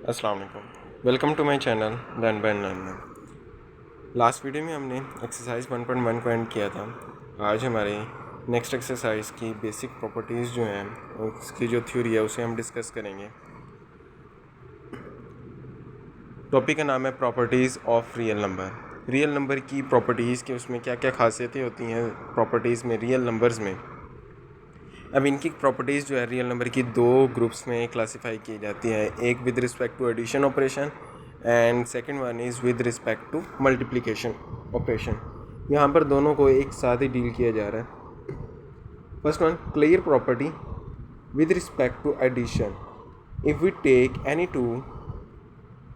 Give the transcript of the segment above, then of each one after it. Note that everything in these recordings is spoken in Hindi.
अस्सलाम वालेकुम, welcome to my channel learn by learner. Last video में हमने एक्सरसाइज 1.1 को एंड किया था। आज हमारे नेक्स्ट एक्सरसाइज की बेसिक प्रॉपर्टीज़ जो हैं उसकी जो थ्योरी है उसे हम डिस्कस करेंगे। टॉपिक का नाम है properties of real number. Real number की प्रॉपर्टीज़ के उसमें क्या क्या खासियतें होती हैं प्रॉपर्टीज़ में, रियल नंबर्स में। अब इनकी प्रॉपर्टीज़ जो है रियल नंबर की दो ग्रुप्स में क्लासिफाई की जाती है, एक with respect to addition operation and second one is with respect to multiplication operation. यहाँ पर दोनों को एक साथ ही डील किया जा रहा है। First one, clear property with respect to addition. If we take any two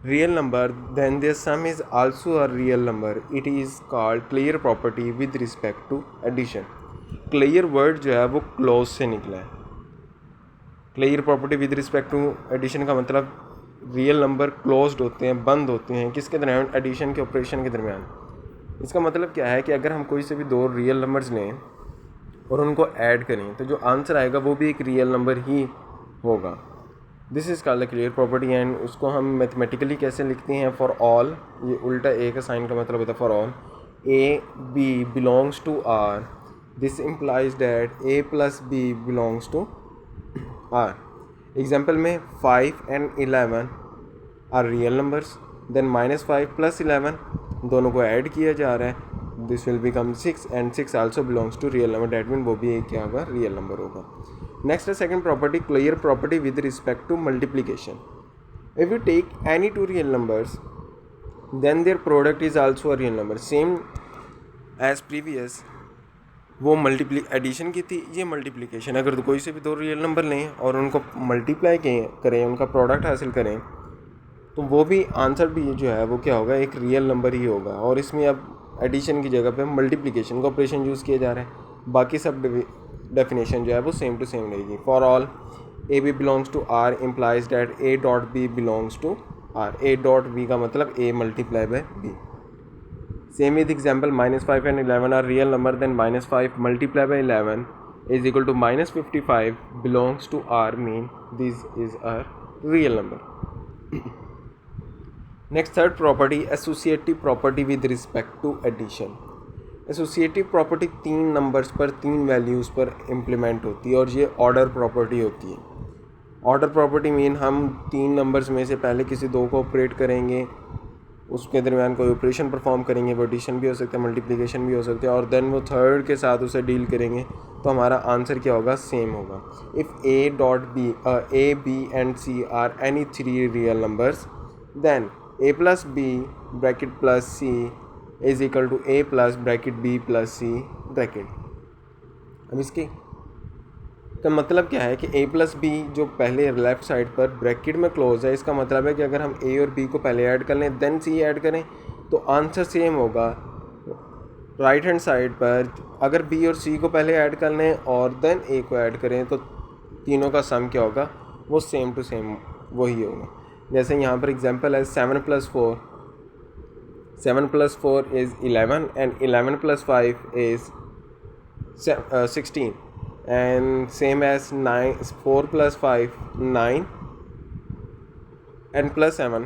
real number then their sum is also a real number, it is called clear property with respect to addition। Clear word जो है वो क्लोज से निकला है। Clear property with respect to addition का मतलब रियल नंबर क्लोज्ड होते हैं, बंद होते हैं किसके दरमियान, एडिशन के ऑपरेशन के दरमियान। इसका मतलब क्या है कि अगर हम कोई से भी दो रियल नंबर्स लें और उनको ऐड करें तो जो आंसर आएगा वो भी एक रियल नंबर ही होगा। This is called the clear property and उसको हम मैथमेटिकली कैसे लिखते हैं, फॉर ऑल, ये उल्टा ए का साइन का मतलब होता है for all A B belongs to R, this implies that A plus B belongs to R. Example में 5 and 11 are real numbers, then -5 + 11 दोनों को ऐड किया जा रहा है, this will become 6 and 6 also belongs to real number, that mean वो भी एक क्या होगा, रियल नंबर होगा। नेक्स्ट है second property, clear property with respect to multiplication. If you take any two real numbers then their product is also a real number. Same as previous, वो एडिशन की थी, ये मल्टीप्लिकेशन। अगर कोई से भी दो रियल नंबर लें और उनको मल्टीप्लाई करें, उनका प्रोडक्ट हासिल करें तो वो भी आंसर भी जो है वो क्या होगा, एक रियल नंबर ही होगा। और इसमें अब एडिशन की जगह पे मल्टीप्लिकेशन का ऑपरेशन यूज़ किया जा रहा है। बाकी सब डेफिनेशन जो है वो सेम टू सेम रहेगी। For all A B belongs to R implies that a dot b belongs to R. A dot b का मतलब a multiply by b. Same with example, -5 and 11 are real number, then -5 multiply by 11 is equal to -55 belongs to R, mean this is a real number. Next third property, associative property with respect to addition. Associative property 3 numbers पर 3 वैल्यूज़ पर इम्प्लीमेंट होती है और ये ऑर्डर प्रॉपर्टी होती है। ऑर्डर प्रॉपर्टी मीन हम 3 नंबर्स में से पहले किसी दो को ऑपरेट करेंगे, उसके दरमियान कोई ऑपरेशन परफॉर्म करेंगे, वो एडिशन भी हो सकता है, मल्टीप्लिकेशन भी हो सकता है, और देन वो थर्ड के साथ उसे डील करेंगे तो हमारा आंसर क्या होगा, सेम होगा। If a dot b, a b and c are any 3 real numbers then a plus b bracket plus c is equal to a plus bracket b plus c bracket. अब इसके का मतलब क्या है कि ए प्लस बी जो पहले लेफ़्ट साइड पर ब्रैकेट में क्लोज है, इसका मतलब है कि अगर हम ए और बी को पहले ऐड कर लें देन सी ऐड करें तो आंसर सेम होगा। राइट हैंड साइड पर अगर बी और सी को पहले ऐड कर लें और देन ए को ऐड करें तो तीनों का सम क्या होगा, वो सेम टू सेम वही होगा। जैसे यहाँ पर एग्जांपल है 7 + 4, 7 + 4 is 11 and 11 + 5 is 16 and same as 4 + 5 9 and plus 7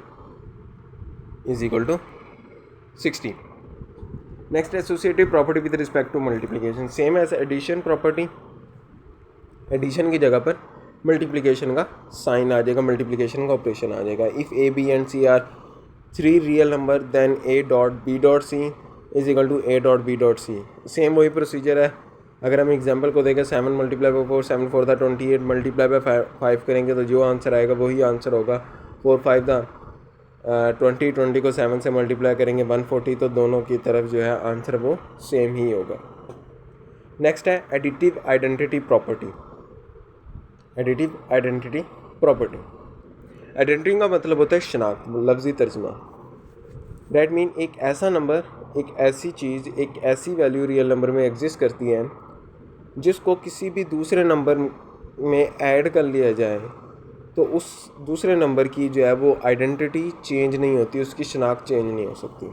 is equal to 16. Next, associative property with respect to multiplication, same as addition property। Addition की जगह पर मल्टीप्लिकेशन का साइन आ जाएगा, मल्टीप्लिकेशन का ऑपरेशन आ जाएगा। If a b and c are 3 real number then a dot b dot c is equal to a dot b dot c. Same वही प्रोसीजर है। अगर हम एग्जांपल को देखें 7 मल्टीप्लाई बाई 4, 7 4 था 28 मल्टीप्लाई बाई 5 करेंगे तो जो आंसर आएगा वही आंसर होगा। 4 5 था 20 को 7 से मल्टीप्लाई करेंगे 140, तो दोनों की तरफ जो है आंसर वो सेम ही होगा। नेक्स्ट है additive identity property. Additive identity property, identity का मतलब होता है शनाख्त, लफ्ज़ी तर्जुमा। डैट मीन एक ऐसा नंबर, एक ऐसी चीज़, एक ऐसी वैल्यू रियल नंबर में एग्जिस्ट करती है जिसको किसी भी दूसरे नंबर में ऐड कर लिया जाए तो उस दूसरे नंबर की जो है वो आइडेंटिटी चेंज नहीं होती, उसकी शनाख्त चेंज नहीं हो सकती।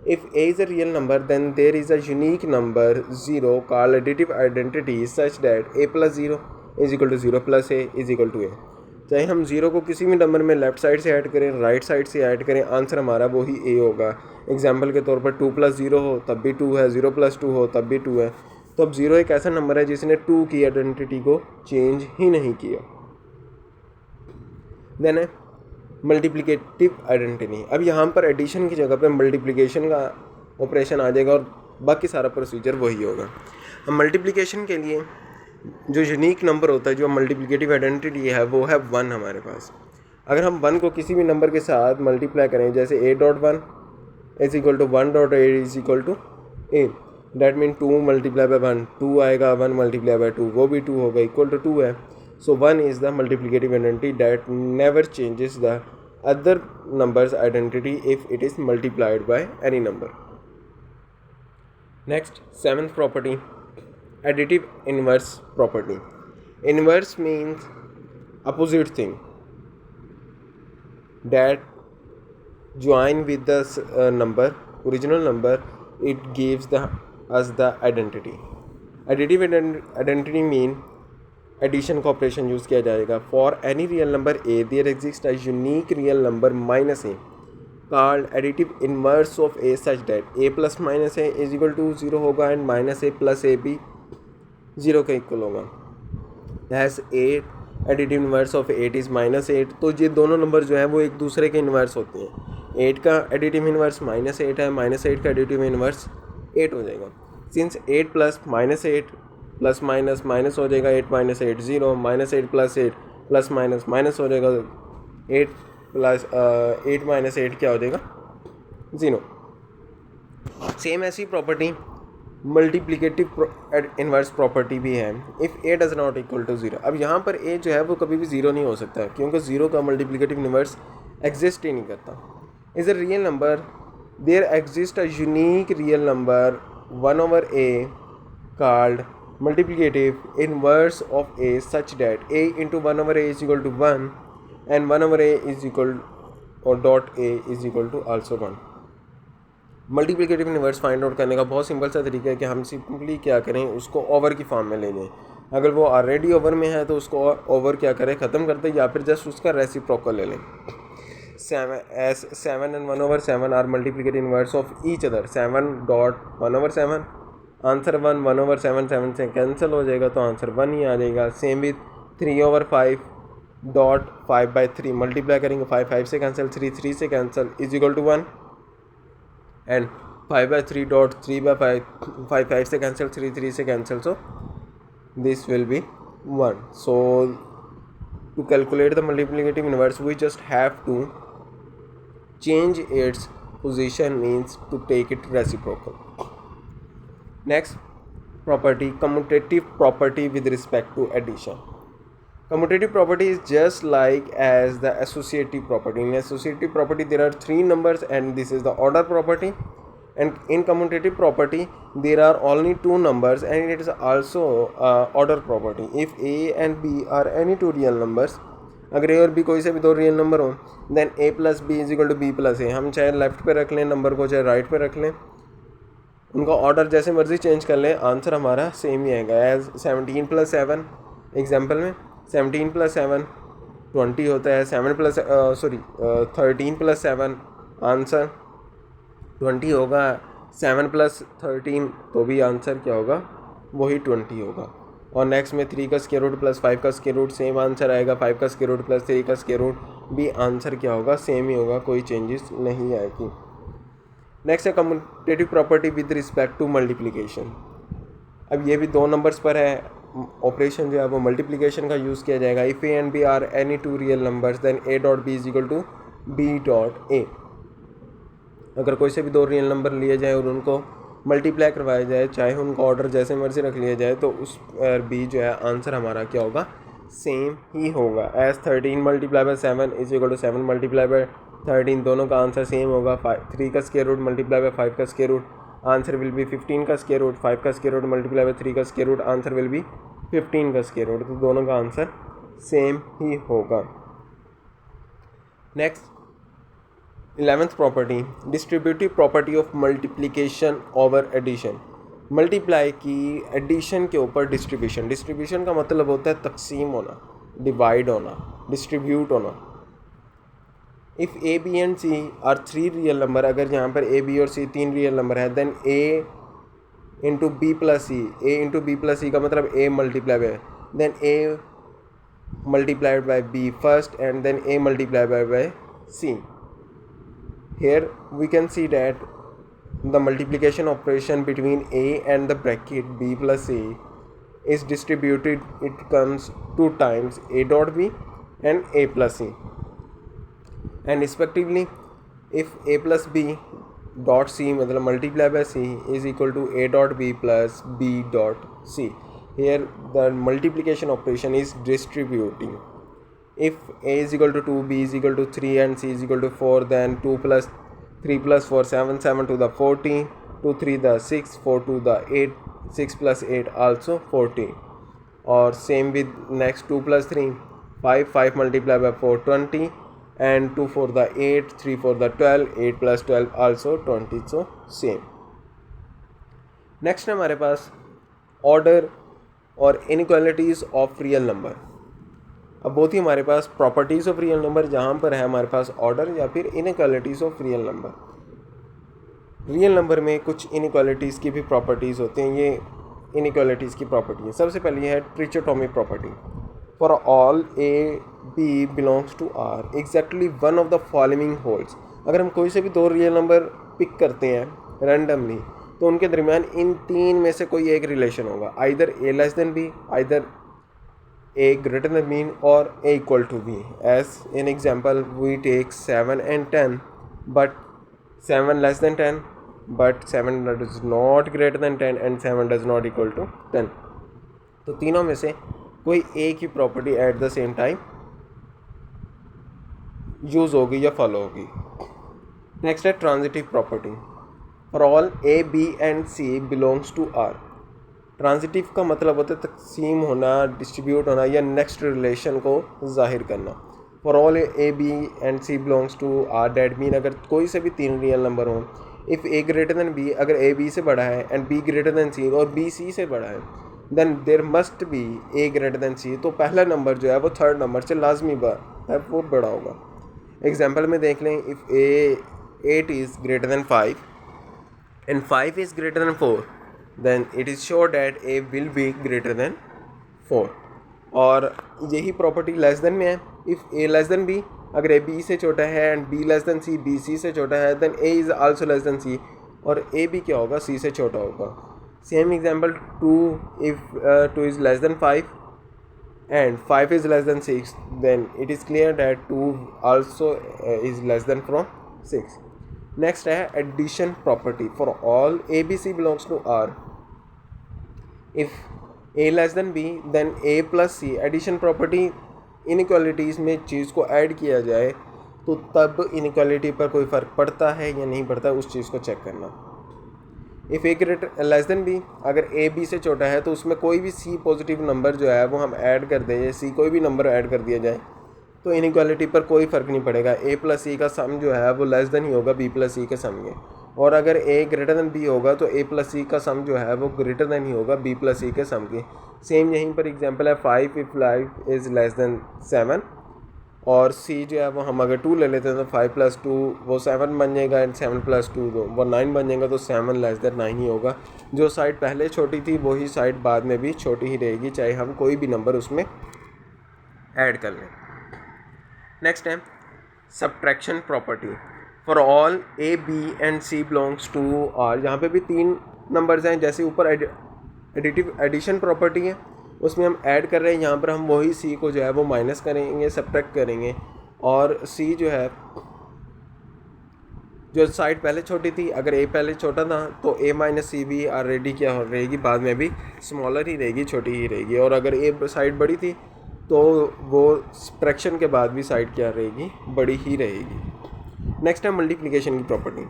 If a is a real number then there is a unique number 0 called additive identity such that a + 0 is equal to 0 + a is equal to a। चाहे हम ज़ीरो को किसी भी नंबर में लेफ़्ट साइड से ऐड करें, राइट साइड से ऐड करें, आंसर हमारा वही ए होगा। एग्जाम्पल के तौर पर 2 + 0 हो तब भी 2 है, 0 + 2 हो तब भी 2 है। तो अब 0 एक ऐसा नंबर है जिसने 2 की आइडेंटिटी को चेंज ही नहीं किया। देन है मल्टीप्लिकेटिव आइडेंटिटी। अब यहाँ पर एडिशन की जगह पे मल्टीप्लिकेशन का ऑपरेशन आ जाएगा और बाकी सारा प्रोसीजर वही होगा। अब मल्टीप्लिकेशन के लिए जो यूनिक नंबर होता है, जो मल्टीप्लिकेटिव आइडेंटिटी है, वो है 1 हमारे पास। अगर हम 1 को किसी भी नंबर के साथ मल्टीप्लाई करें, जैसे a.1 is equal to 1.8 is equal to a, that mean 2 multiply by 1 2 आएगा, 1 मल्टीप्लाई बाई 2 वो भी 2 होगा, इक्वल टू 2 है। So 1 is the multiplicative identity that never changes the other number's identity if it is multiplied by any number. Next, 7th property, additive inverse property. Inverse means opposite thing that join with the original number, it gives us the identity. Additive identity mean addition का ऑपरेशन यूज़ किया जाएगा। For any real number a there exist a unique real number minus a called additive inverse of a such that A plus minus a is equal to 0 होगा and minus a plus a भी 0 के इक्वल होगा। As 8 additive inverse of 8 is -8। तो ये दोनों नंबर जो है वो एक दूसरे के इन्वर्स होते हैं। 8 का एडिटिव इनवर्स -8 है, -8 का एडिटिव इनवर्स 8 हो जाएगा। Since 8 plus -8 plus minus minus हो जाएगा, 8 - 8 0, -8 + 8 प्लस माइनस माइनस हो जाएगा, 8 - 8 क्या हो जाएगा 0। सेम ऐसी प्रॉपर्टी मल्टीप्लिकेटिव इनवर्स प्रॉपर्टी भी है। If a does not equal to 0। अब यहाँ पर ए जो है वो कभी भी 0 नहीं हो सकता क्योंकि 0 का मल्टीप्लिकेटिव इनवर्स एग्जिस्ट ही नहीं करता। Is a real number there exist a unique real number 1/a called multiplicative inverse of a such that a into 1/a is equal to 1 and 1/a is equal or dot a is equal to also 1। Multiplicative inverse find out करने का बहुत सिंपल सा तरीका है कि हम सिंपली क्या करें, उसको ओवर की फॉर्म में ले लें। अगर वो ऑलरेडी ओवर में है तो उसको ओवर क्या करें, ख़त्म कर दें, या फिर जस्ट उसका रेसिप्रोकल ले लें। 7 and 1/7 are multiplicative inverse of each other. 7 dot 1/7 answer 1, 1/7 7 से कैंसिल हो जाएगा तो आंसर 1 ही आ जाएगा। सेम विथ 3/5 डॉट 5/3 मल्टीप्लाई करेंगे, 5 5 से कैंसिल, 3 3 से cancel is equal to 1 and 5/3 dot 3/5 5 5 से कैंसिल, 3 3 से cancel, so this will be 1। So to calculate the multiplicative inverse we just have to change its position, means to take it reciprocal. Next property, commutative property with respect to addition. Commutative property is just like as the associative property. In associative property there are 3 numbers and this is the order property, and in commutative property there are only 2 numbers and it is also order property. If a and b are any 2 real numbers, अगर a और b कोई से भी 2 रियल नंबर हो, then a + b is equal to b + a। हम चाहे लेफ्ट पे रख लें नंबर को, चाहे राइट पे रख लें, उनका ऑर्डर जैसे मर्जी चेंज कर लें, आंसर हमारा सेम ही आएगा। एज 17 + 7 एग्जांपल में 17 + 7 20 होता है, 13 + 7 आंसर 20 होगा, 7 + 13 तो भी आंसर क्या होगा, वही 20 होगा। और नेक्स्ट में 3 का स्क्वायर रूट + 5 का स्क्वायर रूट सेम आंसर आएगा, 5 का स्क्वायर रूट + 3 का स्क्वायर रूट भी आंसर क्या होगा, सेम ही होगा, कोई चेंजेस नहीं आएगी। नेक्स्ट है commutative property with respect to multiplication. अब ये भी 2 नंबर्स पर है, ऑपरेशन जो है वो मल्टीप्लिकेशन का यूज़ किया जाएगा। If a and b are any 2 real numbers then a dot b is equal to b dot a। अगर कोई से भी 2 रियल नंबर लिए जाए और उनको मल्टीप्लाई करवाया जाए, चाहे उनका ऑर्डर जैसे मर्जी रख लिया जाए, तो उस b जो है आंसर हमारा क्या होगा, सेम ही होगा। एज 13 × 7 इज इक्वल टू 7 × 13, दोनों का आंसर सेम होगा। 3 का स्क्वायर रूट मल्टीप्लाई बाय 5 का square root, answer will be 15 का स्क्वायर रूट। 5 का स्क्वायर रूट मल्टीप्लाई बाय 3 का square root, answer will be 15 का स्क्वायर रूट। तो दोनों का आंसर सेम ही होगा। Next 11th property, distributive property of multiplication over addition. Multiply की एडिशन के ऊपर डिस्ट्रीब्यूशन। डिस्ट्रीब्यूशन का मतलब होता है तकसीम होना, डिवाइड होना। डिस्ट्रीब्यूट होना। If a b and c are 3 real number, अगर यहाँ पर ए बी और सी 3 रियल नंबर है, then a into b plus c, a into b plus c का मतलब a multiply by, then a multiplied by b first and then a multiplied by c. Here we can see that the multiplication operation between a and the bracket b plus c is distributed. It comes 2 times a dot b and a plus c, and respectively if a plus b dot c मतलब multiply by c is equal to a dot b plus b dot c. Here the multiplication operation is distributing. If a is equal to 2, b is equal to 3 and c is equal to 4, then 2 plus 3 plus 4 7, 7 to the 40, 2 3 the 6, 4 to the 8, 6 plus 8 also 40. Or same with next 2 plus 3 5, 5 multiplied by 4 20, and 2 4 the 8, 3 4 the 12, 8 plus 12 also 20. So same. Next है हमारे पास ऑर्डर और इनइक्वालिटीज़ ऑफ रियल नंबर। अब बहुत ही हमारे पास प्रॉपर्टीज़ ऑफ रियल नंबर जहाँ पर है हमारे पास ऑर्डर या फिर inequalities of real number. Real number में कुछ इनइक्वालिटीज़ की भी प्रॉपर्टीज़ होती हैं, ये इनइक्वालिटीज़ की प्रॉपर्टी है। सबसे पहली है trichotomy property. For all A B belongs to R exactly one of the following holds. अगर हम कोई से भी 2 रियल नंबर पिक करते हैं रैंडमली, तो उनके दरमियान इन 3 में से कोई एक रिलेशन होगा, either a less than b, either a greater than b or a equal to b. As in example we take 7 and 10, but 7 less than 10, but 7 does not greater than 10 and 7 does not equal to 10. तो तीनों में से कोई एक ही property at the same time use होगी या फॉलो होगी। नेक्स्ट है transitive property. For all A b and c belongs to R. Transitive का मतलब होता है तकसीम होना, डिस्ट्रीब्यूट होना या नेक्स्ट रिलेशन को जाहिर करना। For all A b and c belongs to R that mean अगर कोई से भी 3 रियल नंबर हों, if a greater than b, अगर ए बी से बड़ा है and b greater than c और बी सी से बड़ा है, then there must be a greater than c. तो पहला नंबर जो है वो थर्ड नंबर से लाजमी है वो बड़ा होगा। एग्जाम्पल में देख लें, if A 8 is greater than 5 and 5 is greater than 4, then it is sure that a will be greater than 4. और यही प्रॉपर्टी लेस देन में है। If a less than b, अगर a b से छोटा है and b less than c, b c से छोटा है, then a is also less than c और a भी क्या होगा, c से छोटा होगा। Same example 2, if 2 is less than 5 and 5 is less than 6, then it is clear that 2 also is less than from 6. Next है addition property. For all A b c belongs to R, if a less than b then a plus c. Addition property inequalities में चीज़ को ऐड किया जाए तो तब इनइक्वालिटी पर कोई फ़र्क पड़ता है या नहीं पड़ता, उस चीज़ को चेक करना। If a greater less than b, अगर ए बी से छोटा है तो उसमें कोई भी सी पॉजिटिव नंबर जो है वो हम ऐड कर दें, सी कोई भी नंबर ऐड कर दिया जाए तो इनइक्वालिटी पर कोई फ़र्क नहीं पड़ेगा। ए प्लस सी का सम जो है वो लेस देन ही होगा बी प्लस सी के सम के, और अगर ए ग्रेटर देन बी होगा तो ए प्लस सी का सम जो है वो ग्रेटर देन ही होगा बी प्लस सी के सम के। सेम यहीं पर एग्जांपल है 5, इफ़ 5 इज़ लेस देन 7 और सी जो है वो हम अगर 2 ले लेते हैं तो 5 प्लस 2 वो 7 बन जाएगा एंड 7 प्लस 2 वो 9 बन जाएगा, तो 7 लेस देन 9 ही होगा। जो साइड पहले छोटी थी वही साइड बाद में भी छोटी ही रहेगी, चाहे हम कोई भी नंबर उसमें ऐड कर लें। नेक्स्ट है subtraction property. For all A b and c belongs to R. यहाँ पे भी 3 नंबर्स हैं, जैसे ऊपर एडिशन प्रॉपर्टी है उसमें हम ऐड कर रहे हैं, यहाँ पर हम वही सी को जो है वो माइनस करेंगे, सब्ट्रैक्ट करेंगे, और सी जो है जो साइड पहले छोटी थी, अगर ए पहले छोटा था तो ए माइनस सी भी ऑलरेडी क्या हो रहेगी, बाद में भी स्मॉलर ही रहेगी, छोटी ही रहेगी, और अगर ए साइड बड़ी थी तो वो सब्ट्रैक्शन के बाद भी साइड क्या रहेगी, बड़ी ही रहेगी। नेक्स्ट है मल्टीप्लिकेशन की प्रॉपर्टी।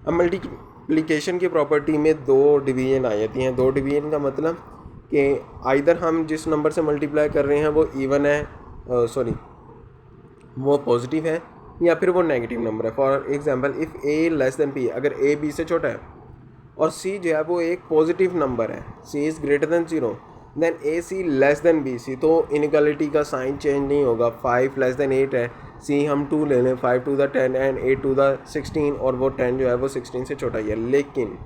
अब मल्टीप्लिकेशन की प्रॉपर्टी में 2 डिवीजन आ जाती हैं। 2 डिवीजन का मतलब कि आइदर हम जिस नंबर से मल्टीप्लाई कर रहे हैं वो इवन है, वो पॉजिटिव है, या फिर वो नेगेटिव नंबर है। For example if a less than b, अगर ए बी से छोटा है और सी जो है वो एक पॉजिटिव नंबर है, c is greater than 0, then a c less than b c, तो इनइक्वालिटी का साइन चेंज नहीं होगा। 5 लेस देन 8 है, सी हम 2 ले लें, 5 टू द 10 एंड 8 टू द 16, और वो 10 जो है वो 16 से छोटा ही है। लेकिन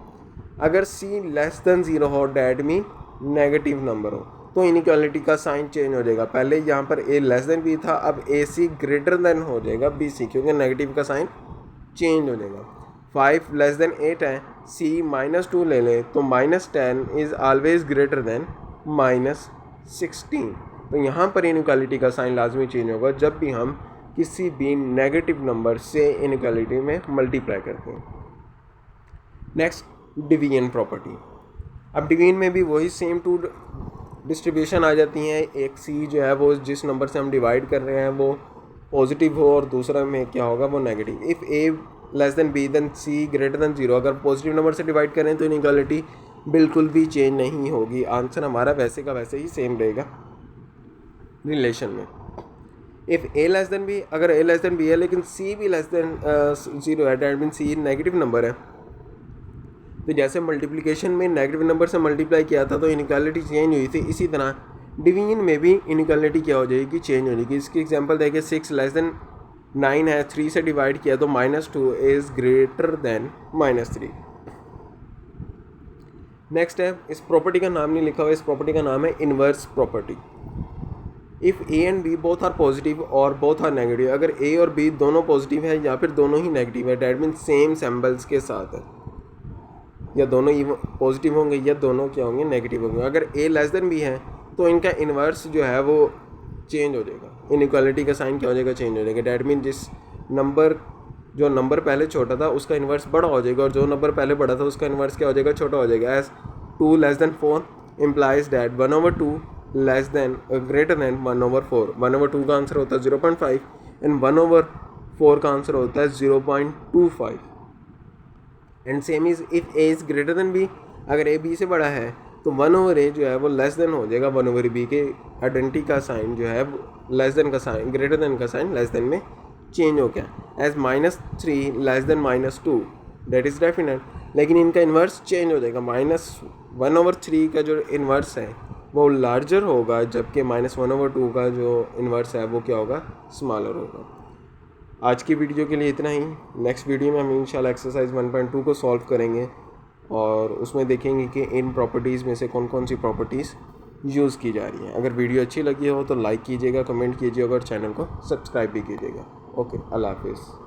अगर सी लेस देन 0 हो, डैट मीन नेगेटिव नंबर हो, तो इनइक्वालिटी का साइन चेंज हो जाएगा। पहले यहाँ पर ए लेस देन बी था, अब ए सी ग्रेटर देन हो जाएगा बी सी, क्योंकि नेगेटिव का साइन चेंज हो जाएगा। 5 लेस देन 8 है, सी -2 ले लें, तो -10 इज़ ऑलवेज ग्रेटर देन -16। तो यहाँ पर इनइक्वालिटी का साइन लाजमी चेंज होगा जब भी हम किसी भी नेगेटिव नंबर से इनइक्वालिटी में मल्टीप्लाई करते हैं। Next, division property. अब डिवीजन में भी वही सेम टू डिस्ट्रीब्यूशन आ जाती हैं। एक सी जो है वो जिस नंबर से हम डिवाइड कर रहे हैं वो पॉजिटिव हो, और दूसरा में क्या होगा वो negative. If a less than b then c greater than 0, अगर पॉजिटिव नंबर से डिवाइड करें तो इनइक्वालिटी बिल्कुल भी चेंज नहीं होगी, आंसर हमारा वैसे का वैसे ही सेम रहेगा रिलेशन में। If a less than b, अगर ए लेस देन बी है लेकिन सी भी लेस देन 0 है, that mean c negative number है, तो जैसे मल्टीप्लिकेशन में नेगेटिव नंबर से मल्टीप्लाई किया था तो इनइक्वालिटी चेंज हुई थी, इसी तरह डिवीजन में भी इनइक्वालिटी क्या हो जाएगी, चेंज हो जाएगी। इसकी एग्जांपल देखिए, 6 लेस देन 9 है, 3 से डिवाइड किया तो -2 इज़ ग्रेटर देन -3। नेक्स्ट है, इस प्रॉपर्टी का नाम नहीं लिखा हुआ, इस प्रॉपर्टी का नाम है inverse property. If a and b both are positive और बोथ आर नेगेटिव, अगर ए और बी दोनों पॉजिटिव है या फिर दोनों ही नेगेटिव है, डैट मीन सेम सिंबल्स के साथ है, या दोनों ही पॉजिटिव होंगे या दोनों क्या होंगे, नेगेटिव होंगे। अगर ए लेस देन बी है तो इनका इन्वर्स जो है वो चेंज हो जाएगा, इनइक्वालिटी का साइन क्या हो जाएगा, चेंज हो जाएगा। डैट मीन जो नंबर पहले छोटा था उसका इन्वर्स बड़ा हो जाएगा, और जो नंबर पहले बड़ा था उसका इन्वर्स क्या हो जाएगा, छोटा हो जाएगा। As 2 less than 4 implies that 1/2 less than greater than 1/4। 1/2 का आंसर होता है 0.5 एंड 1/4 का आंसर होता है 0.25। And same is if a is greater than b, अगर ए बी से बड़ा है तो 1/a जो है वो लेस देन हो जाएगा 1/b के। आइडेंटिटी का साइन जो है लेस देन का साइन, ग्रेटर देन का साइन लेस देन में चेंज हो गया। As -3 less than -2, that is definite, लेकिन इनका इन्वर्स चेंज हो जाएगा। -1/3 का जो इन्वर्स है वो लार्जर होगा, जबकि -1/2 का जो इन्वर्स है वो क्या होगा, स्मॉलर होगा। आज की वीडियो के लिए इतना ही। नेक्स्ट वीडियो में हम इंशाल्लाह एक्सरसाइज 1.2 को सॉल्व करेंगे और उसमें देखेंगे कि इन प्रॉपर्टीज़ में से कौन कौन सी प्रॉपर्टीज़ यूज़ की जा रही हैं। अगर वीडियो अच्छी लगी हो तो लाइक कीजिएगा, कमेंट कीजिएगा और चैनल को सब्सक्राइब भी कीजिएगा। ओके, अल्लाह हाफिज़।